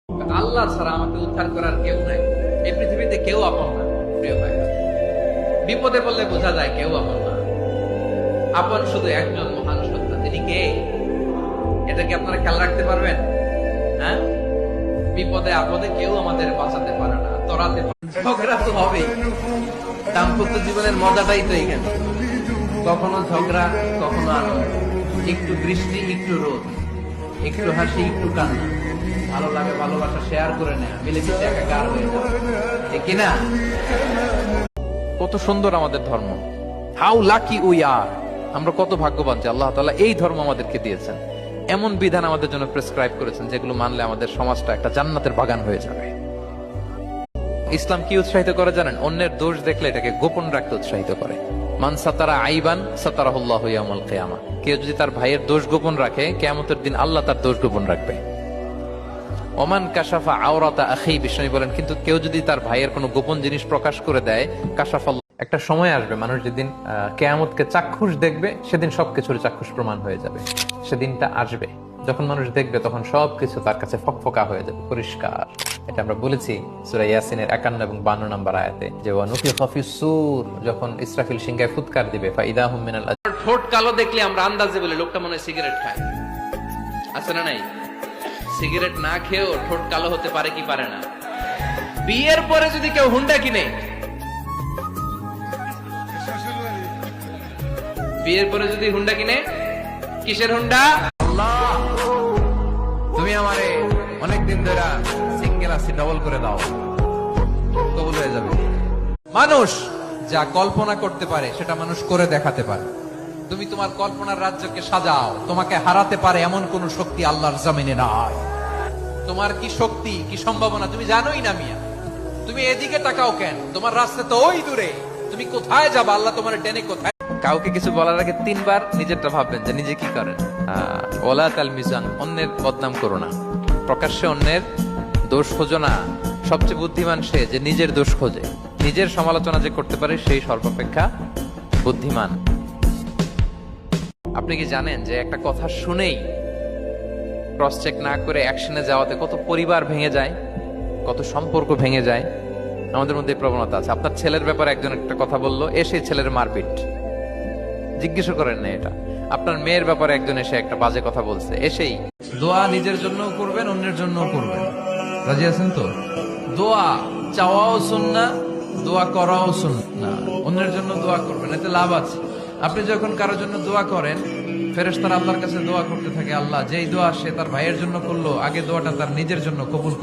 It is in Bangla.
আল্লাহ ছাড়া আমাকে উদ্ধার করার কেউ নাই। এই পৃথিবীতে কেউ আপন না। প্রিয় ভাই, বিপদে পড়লে বোঝা যায় কেউ আপন না। আপন শুধু একজন মহান সত্তা। তিনি কে? এটা কি আপনারা খেয়াল রাখতে পারবেন? হ্যাঁ, বিপদে আপদে কেউ আমাদের বাঁচাতে পারে না, তরাতে পারে না। ঝগড়া তো হবেই। দাম্পত্য জীবনের মজাটাই তো এখানে। কখনো ঝগড়া, কখনো আনন্দ, একটু বৃষ্টি, একটু রোদ, একটু হাসি, একটু কান্না, ভালো লাগে ভালোবাসা শেয়ার করে নেয়, মিলেমিশে একাকার হয়ে যায়, ঠিক কিনা? কত সুন্দর আমাদের ধর্ম। How lucky we are. আমরা কত ভাগ্যবান যে আল্লাহ তাআলা এই ধর্ম আমাদেরকে দিয়েছেন। এমন বিধান আমাদের জন্য প্রেসক্রাইব করেছেন যেগুলো মানলে আমাদের সমাজটা একটা জান্নাতের বাগান হয়ে যাবে। ইসলাম কি উৎসাহিত করে জানেন? অন্যের দোষ দেখলে এটাকে গোপন রাখতে উৎসাহিত করে। মান সাতারা আইবান সাতারাহুল্লাহু ইয়াউমাল কিয়ামা। কেউ যদি তার ভাইয়ের দোষ গোপন রাখে, কিয়ামতের দিন আল্লাহ তার দোষ গোপন রাখবে। ওমান কাশাফা আওরাতা আখি, বিষ্ণু বলেন, কিন্তু কেউ যদি তার ভাইয়ের কোনো গোপন জিনিস প্রকাশ করে দেয়, কাশাফাল্লাহ। একটা সময় আসবে মানুষ যেদিন কিয়ামতকে চাক্ষুষ দেখবে, সেদিন সবকিছুর চাক্ষুষ প্রমাণ হয়ে যাবে। সেদিনটা আসবে যখন মানুষ দেখবে, তখন সবকিছু তার কাছে ফকফকা হয়ে যাবে, পরিষ্কার। এটা আমরা বলেছি সূরা ইয়াসিনের 51 এবং 52 নম্বর আয়াতে, যে ওয়ানুফিখা ফিস-সূর, যখন ইসরাফিল সিংহায় ফুৎকার দিবে, ফাইদাহুম মিনাল আজাব। ঠোঁট কালো দেখলে আমরা আন্দাজে বলি লোকটা মনে হয় সিগারেট খায়। আছে না নাই? সিগারেট না খেয়েও ঠোঁট কালো হতে পারে কি পারে না? বিয়ের পরে যদি কেউ হুন্ডা কিনে, বিয়ের পরে যদি হুন্ডা কিনে, কিসের হুন্ডা? আল্লাহ, তুমি আমারে অনেকদিন ধরে সিঙ্গেল আছি, ডবল করে দাও, কবুল হয়ে যাবে। মানুষ যা কল্পনা করতে পারে সেটা মানুষ করে দেখাতে পারে। তুমি তোমার কল্পনার রাজ্যকে সাজাও, তোমাকে হারাতে পারে এমন কোন শক্তি আল্লাহর জমিনে নাই। তোমার কি শক্তি, কি সম্ভাবনা তুমি জানোই না মিয়া। তুমি এদিকে তাকাও কেন? তোমার রাস্তা তো ওই দূরে। তুমি কোথায় যাবা? আল্লাহ তোমার টেনে কোথায়। কাউকে কিছু বলার আগে 3 বার নিজেরটা ভাববেন যে নিজে কি করেন। ওয়ালা তালমিজান, অন্যের বদনাম করো না, প্রকাশ্যে অন্যের দোষ খোঁজো না। সবচেয়ে বুদ্ধিমান সে যে নিজের দোষ খোঁজে। নিজের সমালোচনা যে করতে পারে সেই সর্বাপেক্ষা বুদ্ধিমান। আপনি কি জানেন যে একটা কথা শুনেই ক্রস চেক না করে অ্যাকশনে যাওয়াতে কত পরিবার ভেঙে যায়, কত সম্পর্ক ভেঙে যায়? আমাদের মধ্যে এই প্রবণতা আছে। আপনার ছেলের ব্যাপারে একজন একটা কথা বললো, এসে ছেলের মারপিট, জিজ্ঞেস করেন না এটা। আপনার মেয়ের ব্যাপারে একজন এসে একটা বাজে কথা বলছে, এসেই দোয়া নিজের জন্য করবেন, অন্যের জন্য করবেন। রাজি আছেন তো? দোয়া চাওয়াও সুন্নাহ, দোয়া করাও সুন্নাহ। অন্যের জন্য দোয়া করবেন, এতে লাভ আছে। আপনি যখন কারোর জন্য দোয়া করেন, ফেরেশতারা আল্লাহর কাছে দোয়া করতে থাকে, আল্লাহ যেই দোয়া সে তার ভাইয়ের জন্য করলো, আগে দোয়াটা তার নিজের জন্য কবুল